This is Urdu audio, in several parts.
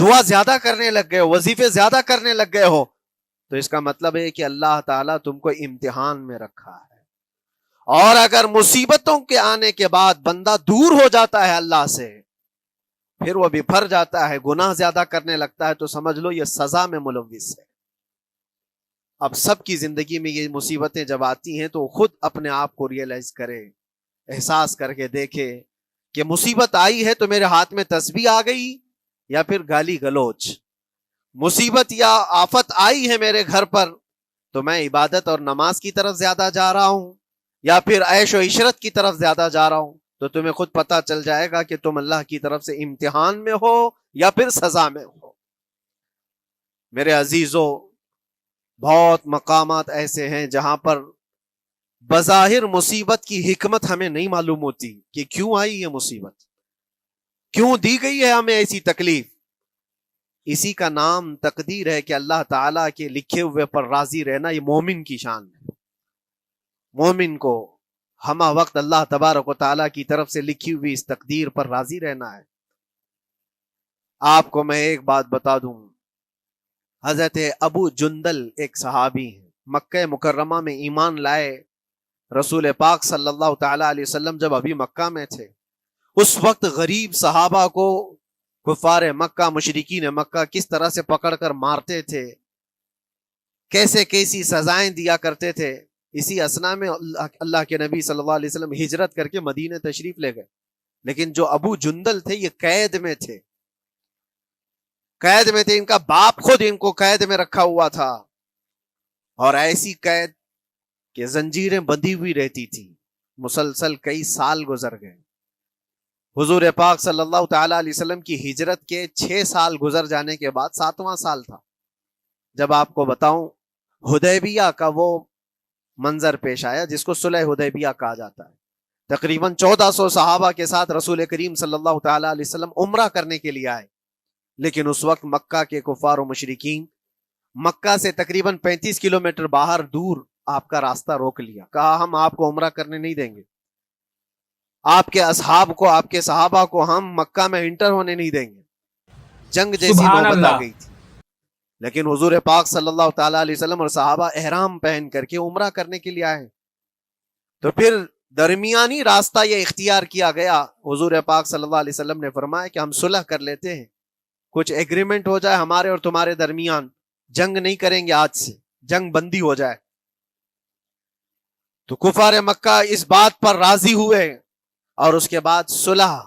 دعا زیادہ کرنے لگ گئے ہو, وظیفے زیادہ کرنے لگ گئے ہو, تو اس کا مطلب ہے کہ اللہ تعالیٰ تم کو امتحان میں رکھا ہے. اور اگر مصیبتوں کے آنے کے بعد بندہ دور ہو جاتا ہے اللہ سے, پھر وہ بپھر جاتا ہے, گناہ زیادہ کرنے لگتا ہے, تو سمجھ لو یہ سزا میں ملوث ہے. اب سب کی زندگی میں یہ مصیبتیں جب آتی ہیں تو خود اپنے آپ کو ریئلائز کرے, احساس کر کے دیکھے کہ مصیبت آئی ہے تو میرے ہاتھ میں تسبیح آ گئی یا پھر گالی گلوچ. مصیبت یا آفت آئی ہے میرے گھر پر تو میں عبادت اور نماز کی طرف زیادہ جا رہا ہوں یا پھر عیش و عشرت کی طرف زیادہ جا رہا ہوں, تو تمہیں خود پتا چل جائے گا کہ تم اللہ کی طرف سے امتحان میں ہو یا پھر سزا میں ہو. میرے عزیزو, بہت مقامات ایسے ہیں جہاں پر بظاہر مصیبت کی حکمت ہمیں نہیں معلوم ہوتی کہ کیوں آئی یہ مصیبت, کیوں دی گئی ہے ہمیں ایسی تکلیف. اسی کا نام تقدیر ہے کہ اللہ تعالیٰ کے لکھے ہوئے پر راضی رہنا یہ مومن کی شان ہے. مومن کو ہمہ وقت اللہ تبارک و تعالیٰ کی طرف سے لکھی ہوئی اس تقدیر پر راضی رہنا ہے. آپ کو میں ایک بات بتا دوں, حضرت ابو جندل ایک صحابی ہیں, مکہ مکرمہ میں ایمان لائے. رسول پاک صلی اللہ تعالیٰ علیہ وسلم جب ابھی مکہ میں تھے, اس وقت غریب صحابہ کو کفار مکہ, مشرکین مکہ کس طرح سے پکڑ کر مارتے تھے, کیسے کیسی سزائیں دیا کرتے تھے. اسی اسنا میں اللہ کے نبی صلی اللہ علیہ وسلم ہجرت کر کے مدینہ تشریف لے گئے. لیکن جو ابو جندل تھے یہ قید میں تھے, قید میں تھے. ان کا باپ خود ان کو قید میں رکھا ہوا تھا, اور ایسی قید کہ زنجیریں بندھی ہوئی رہتی تھی. مسلسل کئی سال گزر گئے. حضور پاک صلی اللہ تعالی علیہ وسلم کی ہجرت کے 6 سال گزر جانے کے بعد 7واں سال تھا جب آپ کو بتاؤں حدیبیہ کا وہ منظر پیش آیا جس کو صلح حدیبیہ کہا جاتا ہے. تقریباً 1400 صحابہ کے ساتھ رسول کریم صلی اللہ تعالی علیہ وسلم عمرہ کرنے کے لیے آئے. لیکن اس وقت مکہ کے کفار و مشرکین مکہ سے تقریباً 35 کلومیٹر باہر دور آپ کا راستہ روک لیا. کہا ہم آپ کو عمرہ کرنے نہیں دیں گے, آپ کے اصحاب کو, آپ کے صحابہ کو ہم مکہ میں انٹر ہونے نہیں دیں گے. جنگ جیسی سبحان نوبت اللہ. آ گئی تھی. لیکن حضور پاک صلی اللہ تعالی علیہ وسلم اور صحابہ احرام پہن کر کے عمرہ کرنے کے لیے آئے. تو پھر درمیانی راستہ یہ اختیار کیا گیا. حضور پاک صلی اللہ علیہ وسلم نے فرمایا کہ ہم صلح کر لیتے ہیں, کچھ ایگریمنٹ ہو جائے ہمارے اور تمہارے درمیان, جنگ نہیں کریں گے, آج سے جنگ بندی ہو جائے. تو کفار مکہ اس بات پر راضی ہوئے, اور اس کے بعد صلح,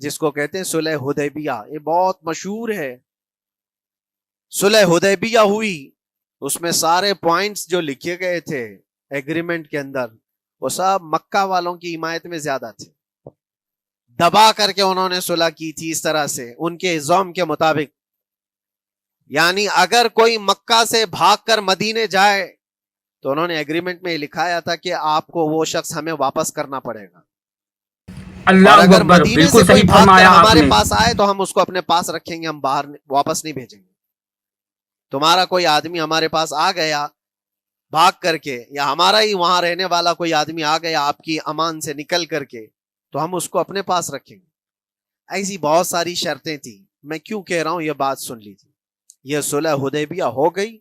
جس کو کہتے ہیں صلح حدیبیہ, یہ بہت مشہور ہے. صلح حدیبیہ ہوئی, اس میں سارے پوائنٹس جو لکھے گئے تھے ایگریمنٹ کے اندر وہ سب مکہ والوں کی حمایت میں زیادہ تھے. دبا کر کے انہوں نے صلح کی تھی اس طرح سے ان کے نظام کے مطابق. یعنی اگر کوئی مکہ سے بھاگ کر مدینے جائے تو انہوں نے ایگریمنٹ میں لکھایا تھا کہ آپ کو وہ شخص ہمیں واپس کرنا پڑے گا. اللہ اور اگر اکبر, مدینے سے بالکل کوئی صحیح بھاگ کر فرمایا آپ ہمارے نے. پاس آئے تو ہم اس کو اپنے پاس رکھیں گے, ہم باہر واپس نہیں بھیجیں گے. تمہارا کوئی آدمی ہمارے پاس آ گیا بھاگ کر کے, یا ہمارا ہی وہاں رہنے والا کوئی آدمی آ گیا آپ کی امان سے نکل کر کے, تو ہم اس کو اپنے پاس رکھیں گے. ایسی بہت ساری شرطیں تھیں. میں کیوں کہہ رہا ہوں, یہ بات سن لیجیے. یہ صلح حدیبیہ ہو گئی,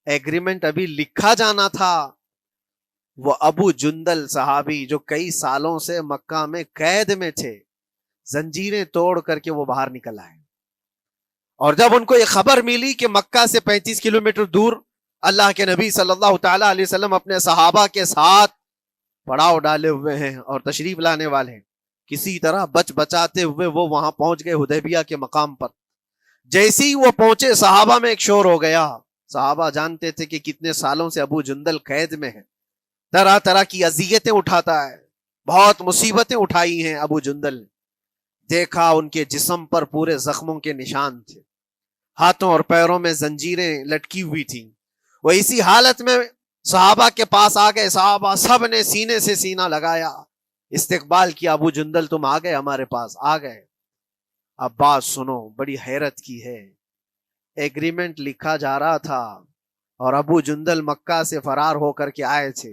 ایگریمنٹ ابھی لکھا جانا تھا. وہ ابو جندل صحابی جو کئی سالوں سے مکہ میں قید میں تھے, زنجیریں توڑ کر کے وہ باہر نکل آئے. اور جب ان کو یہ خبر ملی کہ مکہ سے 35 کلومیٹر دور اللہ کے نبی صلی اللہ تعالی علیہ وسلم اپنے صحابہ کے ساتھ پڑاؤ ڈالے ہوئے ہیں اور تشریف لانے والے ہیں, کسی طرح بچ بچاتے ہوئے وہ وہاں پہنچ گئے حدیبیہ کے مقام پر. جیسے ہی وہ پہنچے صحابہ میں ایک شور ہو گیا. صحابہ جانتے تھے کہ کتنے سالوں سے ابو جندل قید میں ہے, طرح طرح کی اذیتیں اٹھاتا ہے, بہت مصیبتیں اٹھائی ہیں ابو جندل. دیکھا ان کے جسم پر پورے زخموں کے نشان تھے, ہاتھوں اور پیروں میں زنجیریں لٹکی ہوئی تھیں. وہ اسی حالت میں صحابہ کے پاس آ گئے. صحابہ سب نے سینے سے سینہ لگایا, استقبال کیا. ابو جندل تم آ گئے ہمارے پاس, آ گئے. اب بات سنو, بڑی حیرت کی ہے. ایگریمنٹ لکھا جا رہا تھا اور ابو جندل مکہ سے فرار ہو کر کے آئے تھے.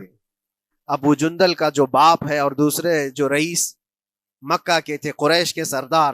ابو جندل کا جو باپ ہے اور دوسرے جو رئیس مکہ کے تھے, قریش کے سردار,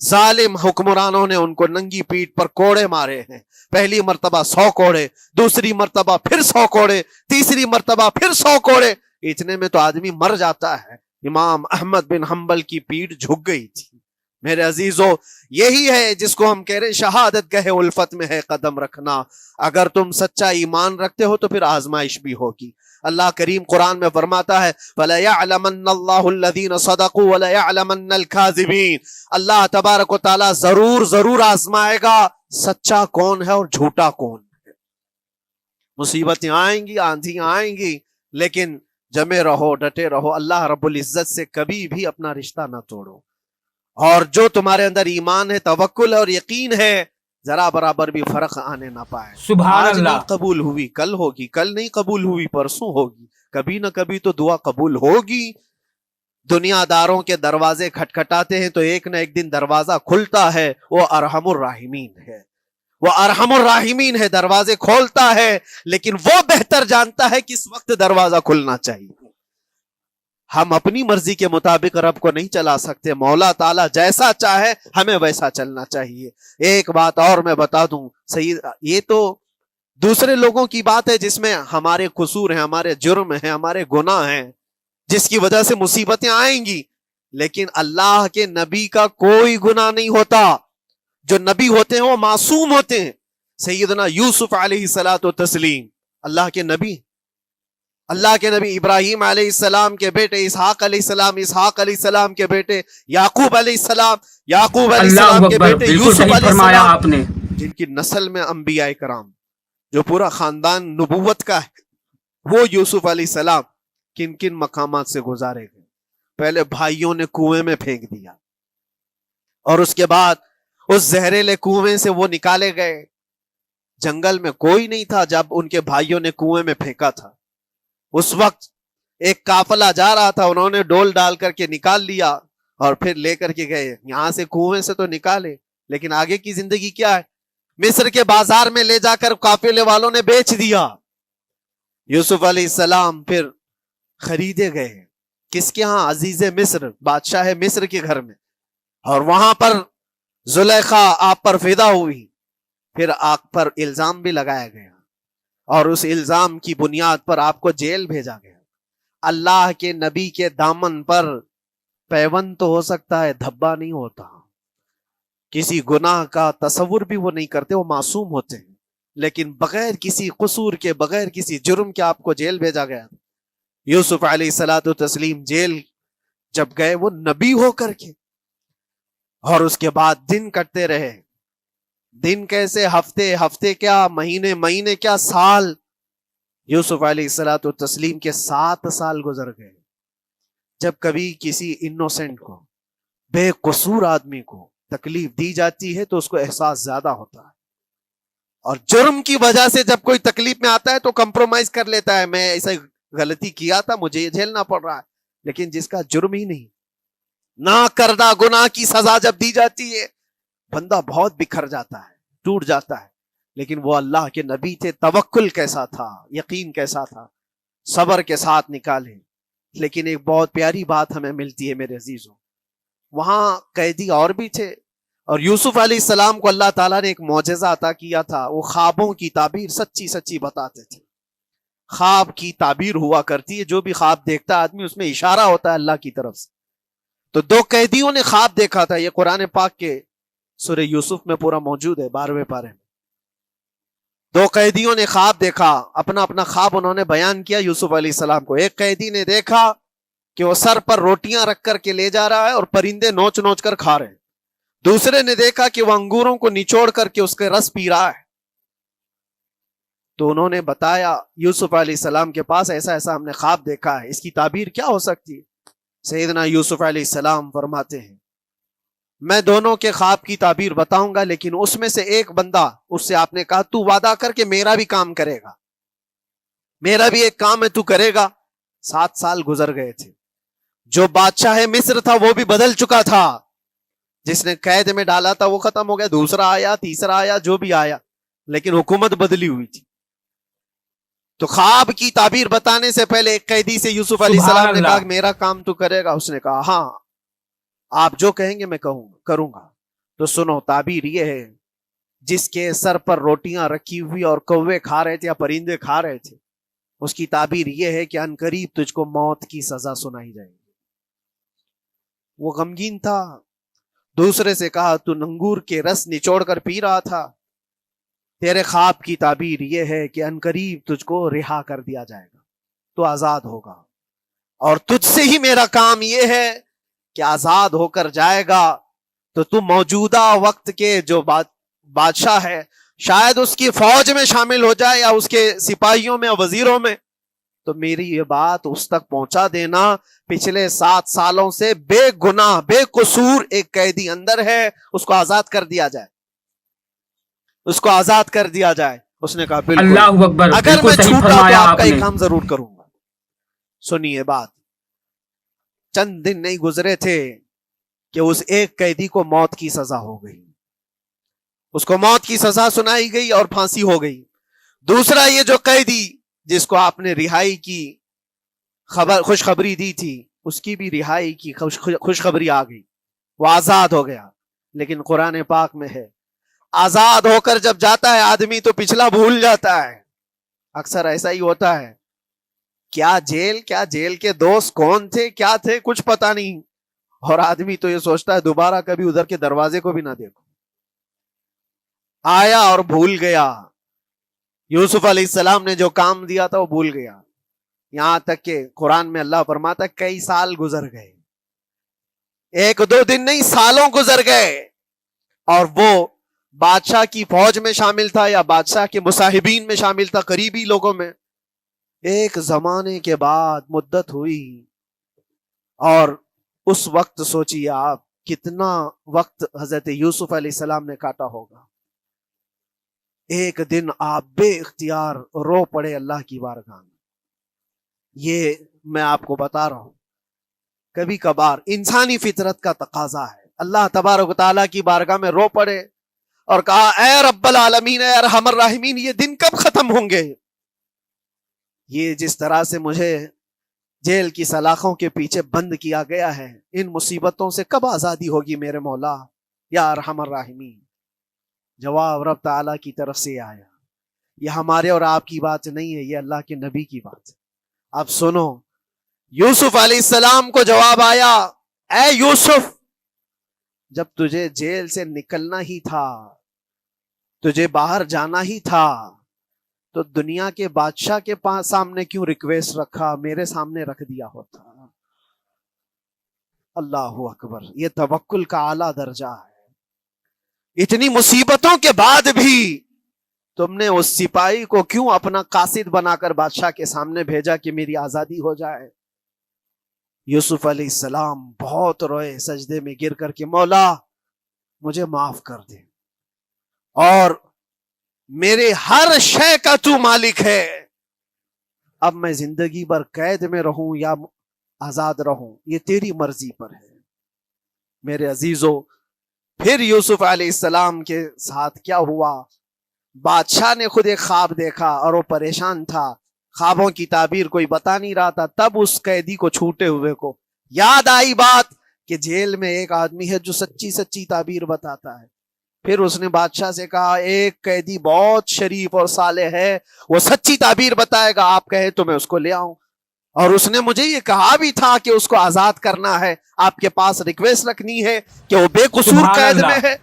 ظالم حکمرانوں نے ان کو ننگی پیٹ پر کوڑے مارے ہیں. پہلی مرتبہ 100 کوڑے, دوسری مرتبہ پھر 100 کوڑے, تیسری مرتبہ پھر 100 کوڑے. اتنے میں تو آدمی مر جاتا ہے. امام احمد بن حنبل کی پیٹھ جھک گئی تھی. میرے عزیزو, یہی ہے جس کو ہم کہہ رہے شہادت گہ الفت میں ہے قدم رکھنا. اگر تم سچا ایمان رکھتے ہو تو پھر آزمائش بھی ہوگی. اللہ کریم قرآن میں فرماتا ہے وَلَيَعْلَمَنَّ اللَّهُ الَّذِينَ صَدَقُوا وَلَيَعْلَمَنَّ الْكَاذِبِينَ. اللہ تبارک و تعالیٰ ضرور آزمائے گا سچا کون ہے اور جھوٹا کون ہے. مصیبتیں آئیں گی, آندھیاں آئیں گی, لیکن جمے رہو, ڈٹے رہو. اللہ رب العزت سے کبھی بھی اپنا رشتہ نہ توڑو. اور جو تمہارے اندر ایمان ہے, توکل اور یقین ہے, ذرا برابر بھی فرق آنے نہ پائے. سبحان آج اللہ. نہیں قبول ہوئی کل ہوگی, کل نہیں قبول ہوئی پرسوں ہوگی, کبھی نہ کبھی تو دعا قبول ہوگی. دنیا داروں کے دروازے کھٹکھٹاتے ہیں تو ایک نہ ایک دن دروازہ کھلتا ہے. وہ ارحم الراحمین ہے, وہ ارحم الراحمین ہے, دروازے کھولتا ہے, لیکن وہ بہتر جانتا ہے کس وقت دروازہ کھلنا چاہیے. ہم اپنی مرضی کے مطابق رب کو نہیں چلا سکتے. مولا تعالیٰ جیسا چاہے ہمیں ویسا چلنا چاہیے. ایک بات اور میں بتا دوں سید, یہ تو دوسرے لوگوں کی بات ہے جس میں ہمارے قصور ہیں, ہمارے جرم ہیں, ہمارے گناہ ہیں, جس کی وجہ سے مصیبتیں آئیں گی. لیکن اللہ کے نبی کا کوئی گناہ نہیں ہوتا. جو نبی ہوتے ہیں وہ معصوم ہوتے ہیں. سیدنا یوسف علیہ الصلوۃ والتسلیم اللہ کے نبی, اللہ کے نبی ابراہیم علیہ السلام کے بیٹے اسحاق علیہ السلام, اسحاق علیہ السلام کے بیٹے یعقوب علیہ السلام, یعقوب علیہ السلام کے بیٹے یوسف علیہ السلام, آپ نے جن کی نسل میں انبیاء کرام, جو پورا خاندان نبوت کا ہے, وہ یوسف علیہ السلام کن کن مقامات سے گزارے گئے. پہلے بھائیوں نے کنویں میں پھینک دیا, اور اس کے بعد اس زہریلے کنویں سے وہ نکالے گئے. جنگل میں کوئی نہیں تھا جب ان کے بھائیوں نے کنویں میں پھینکا تھا. اس وقت ایک قافلہ جا رہا تھا, انہوں نے ڈول ڈال کر کے نکال لیا اور پھر لے کر کے گئے. یہاں سے کنویں سے تو نکالے, لیکن آگے کی زندگی کیا ہے؟ مصر کے بازار میں لے جا کر قافلے والوں نے بیچ دیا. یوسف علیہ السلام پھر خریدے گئے. کس کے ہاں؟ عزیز مصر, بادشاہ مصر کے گھر میں. اور وہاں پر زلیخا آپ پر فدا ہوئی. پھر آپ پر الزام بھی لگایا گیا, اور اس الزام کی بنیاد پر آپ کو جیل بھیجا گیا. اللہ کے نبی کے دامن پر پیوند تو ہو سکتا ہے, دھبا نہیں ہوتا. کسی گناہ کا تصور بھی وہ نہیں کرتے, وہ معصوم ہوتے ہیں. لیکن بغیر کسی قصور کے, بغیر کسی جرم کے آپ کو جیل بھیجا گیا. یوسف علیہ الصلوۃ والتسلیم جیل جب گئے, وہ نبی ہو کر کے, اور اس کے بعد دن کٹتے رہے. دن کیسے, ہفتے, ہفتے کیا, مہینے, مہینے کیا, سال. یوسف علیہ الصلوۃ والتسلیم کے 7 سال گزر گئے. جب کبھی کسی انوسینٹ کو, بے قصور آدمی کو تکلیف دی جاتی ہے تو اس کو احساس زیادہ ہوتا ہے, اور جرم کی وجہ سے جب کوئی تکلیف میں آتا ہے تو کمپرومائز کر لیتا ہے, میں ایسا غلطی کیا تھا, مجھے یہ جھیلنا پڑ رہا ہے. لیکن جس کا جرم ہی نہیں, نہ کردہ گناہ کی سزا جب دی جاتی ہے, بندہ بہت بکھر جاتا ہے, ٹوٹ جاتا ہے. لیکن وہ اللہ کے نبی تھے, توکل کیسا تھا, یقین کیسا تھا, صبر کے ساتھ نکالے. لیکن ایک بہت پیاری بات ہمیں ملتی ہے میرے عزیزوں, وہاں قیدی اور بھی تھے, اور یوسف علیہ السلام کو اللہ تعالیٰ نے ایک معجزہ عطا کیا تھا. وہ خوابوں کی تعبیر سچی سچی بتاتے تھے. خواب کی تعبیر ہوا کرتی ہے, جو بھی خواب دیکھتا آدمی اس میں اشارہ ہوتا ہے اللہ کی طرف سے. تو 2 قیدیوں نے خواب دیکھا تھا, یہ قرآن پاک کے سورہ یوسف میں پورا موجود ہے, 12ویں پارے میں. 2 قیدیوں نے خواب دیکھا, اپنا اپنا خواب انہوں نے بیان کیا یوسف علیہ السلام کو. ایک قیدی نے دیکھا کہ وہ سر پر روٹیاں رکھ کر کے لے جا رہا ہے اور پرندے نوچ نوچ کر کھا رہے ہیں. دوسرے نے دیکھا کہ وہ انگوروں کو نچوڑ کر کے اس کے رس پی رہا ہے. تو انہوں نے بتایا یوسف علیہ السلام کے پاس, ایسا ایسا ہم نے خواب دیکھا ہے, اس کی تعبیر کیا ہو سکتی ہے؟ سیدنا یوسف علیہ السلام فرماتے ہیں, میں دونوں کے خواب کی تعبیر بتاؤں گا, لیکن اس میں سے ایک بندہ, اس سے آپ نے کہا تو وعدہ کر کے میرا بھی کام کرے گا, میرا بھی ایک کام ہے تو کرے گا. 7 سال گزر گئے تھے. جو بادشاہ مصر تھا وہ بھی بدل چکا تھا, جس نے قید میں ڈالا تھا وہ ختم ہو گیا, دوسرا آیا, تیسرا آیا, جو بھی آیا, لیکن حکومت بدلی ہوئی تھی. تو خواب کی تعبیر بتانے سے پہلے ایک قیدی سے یوسف علیہ السلام نے کہا میرا کام تو کرے گا. اس نے کہا ہاں, آپ جو کہیں گے میں کروں گا. تو سنو، تعبیر یہ ہے جس کے سر پر روٹیاں رکھی ہوئی اور کوے کھا رہے تھے یا پرندے کھا رہے تھے، اس کی تعبیر یہ ہے کہ عنقریب تجھ کو موت کی سزا سنائی جائے گی۔ وہ غمگین تھا، دوسرے سے کہا تو انگور کے رس نچوڑ کر پی رہا تھا، تیرے خواب کی تعبیر یہ ہے کہ عنقریب تجھ کو رہا کر دیا جائے گا، تو آزاد ہوگا، اور تجھ سے ہی میرا کام یہ ہے کہ آزاد ہو کر جائے گا تو موجودہ وقت کے جو بادشاہ ہے شاید اس کی فوج میں شامل ہو جائے یا اس کے سپاہیوں میں یا وزیروں میں، تو میری یہ بات اس تک پہنچا دینا، پچھلے 7 سالوں سے بے گناہ بے قصور ایک قیدی اندر ہے، اس کو آزاد کر دیا جائے، اس کو آزاد کر دیا جائے۔ اس نے کہا بالکل، اللہ اکبر، اگر بالکل میں صحیح چھوٹا تو فرمایا آپ کا آپ یہ نے۔ کام ضرور کروں گا۔ سنیے بات، چند دن نہیں گزرے تھے کہ اس ایک قیدی کو موت کی سزا ہو گئی، اس کو موت کی سزا سنائی گئی اور پھانسی ہو گئی۔ دوسرا یہ جو قیدی جس کو آپ نے رہائی کی خوشخبری دی تھی، اس کی بھی رہائی کی خوشخبری آ گئی، وہ آزاد ہو گیا۔ لیکن قرآن پاک میں ہے آزاد ہو کر جب جاتا ہے آدمی تو پچھلا بھول جاتا ہے، اکثر ایسا ہی ہوتا ہے۔ کیا جیل کے دوست کون تھے کیا تھے کچھ پتا نہیں، اور آدمی تو یہ سوچتا ہے دوبارہ کبھی ادھر کے دروازے کو بھی نہ دیکھو، آیا اور بھول گیا۔ یوسف علیہ السلام نے جو کام دیا تھا وہ بھول گیا، یہاں تک کہ قرآن میں اللہ فرماتا کئی سال گزر گئے، 1-2 دن نہیں، سالوں گزر گئے، اور وہ بادشاہ کی فوج میں شامل تھا یا بادشاہ کے مصاحبین میں شامل تھا، قریبی لوگوں میں۔ ایک زمانے کے بعد مدت ہوئی، اور اس وقت سوچیے آپ کتنا وقت حضرت یوسف علیہ السلام نے کاٹا ہوگا۔ ایک دن آپ بے اختیار رو پڑے اللہ کی بارگاہ میں۔ یہ میں آپ کو بتا رہا ہوں، کبھی کبھار انسانی فطرت کا تقاضا ہے، اللہ تبارک و تعالیٰ کی بارگاہ میں رو پڑے اور کہا اے رب العالمین، اے ارحم الراحمین، یہ دن کب ختم ہوں گے؟ یہ جس طرح سے مجھے جیل کی سلاخوں کے پیچھے بند کیا گیا ہے، ان مصیبتوں سے کب آزادی ہوگی میرے مولا یا ارحم الراحمین؟ جواب رب تعالیٰ کی طرف سے آیا، یہ ہمارے اور آپ کی بات نہیں ہے، یہ اللہ کے نبی کی بات ہے۔ اب سنو، یوسف علیہ السلام کو جواب آیا، اے یوسف، جب تجھے جیل سے نکلنا ہی تھا، تجھے باہر جانا ہی تھا، تو دنیا کے بادشاہ کے پاس سامنے کیوں ریکویسٹ رکھا، میرے سامنے رکھ دیا ہوتا۔ اللہ اکبر، یہ توکل کا اعلیٰ درجہ ہے۔ اتنی مصیبتوں کے بعد بھی تم نے اس سپاہی کو کیوں اپنا قاصد بنا کر بادشاہ کے سامنے بھیجا کہ میری آزادی ہو جائے؟ یوسف علیہ السلام بہت روئے، سجدے میں گر کر کے مولا مجھے معاف کر دے، اور میرے ہر شے کا تو مالک ہے، اب میں زندگی بھر قید میں رہوں یا آزاد رہوں یہ تیری مرضی پر ہے۔ میرے عزیزو، پھر یوسف علیہ السلام کے ساتھ کیا ہوا؟ بادشاہ نے خود ایک خواب دیکھا اور وہ پریشان تھا، خوابوں کی تعبیر کوئی بتا نہیں رہا تھا۔ تب اس قیدی کو چھوٹے ہوئے کو یاد آئی بات کہ جیل میں ایک آدمی ہے جو سچی سچی تعبیر بتاتا ہے۔ پھر اس نے بادشاہ سے کہا ایک قیدی بہت شریف اور صالح ہے، وہ سچی تعبیر بتائے گا، آپ کہے تو میں اس کو لے آؤں۔ اور اس نے مجھے یہ کہا بھی تھا کہ اس کو آزاد کرنا ہے، آپ کے پاس ریکویسٹ رکھنی ہے کہ وہ بے قصور قید میں ہے۔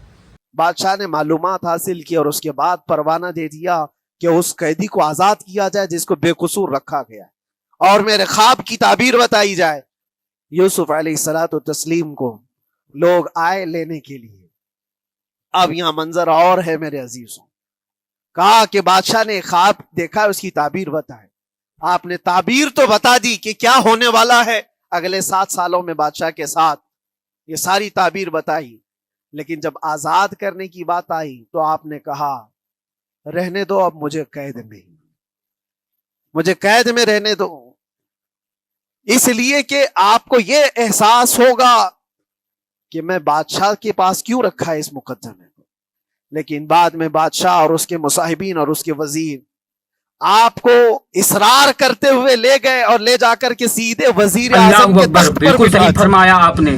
بادشاہ نے معلومات حاصل کی اور اس کے بعد پروانہ دے دیا کہ اس قیدی کو آزاد کیا جائے جس کو بے قصور رکھا گیا ہے، اور میرے خواب کی تعبیر بتائی جائے۔ یوسف علیہ الصلوۃ والتسلیم کو لوگ آئے لینے کے لیے۔ اب یہاں منظر اور ہے میرے عزیزوں، کہا کہ بادشاہ نے خواب دیکھا، اس کی تعبیر بتائے۔ آپ نے تعبیر تو بتا دی کہ کیا ہونے والا ہے اگلے 7 سالوں میں بادشاہ کے ساتھ، یہ ساری تعبیر بتائی، لیکن جب آزاد کرنے کی بات آئی تو آپ نے کہا رہنے دو، اب مجھے قید میں رہنے دو، اس لیے کہ آپ کو یہ احساس ہوگا کہ میں بادشاہ کے پاس کیوں رکھا ہے اس مقدمے کو۔ لیکن بعد میں بادشاہ اور اس کے مصاحبین اور اس کے وزیر آپ کو اصرار کرتے ہوئے لے گئے اور لے جا کر کے سیدھے وزیر اعظم کے تخت پر بالکل بٹھا صحیح دیا۔ فرمایا آپ نے۔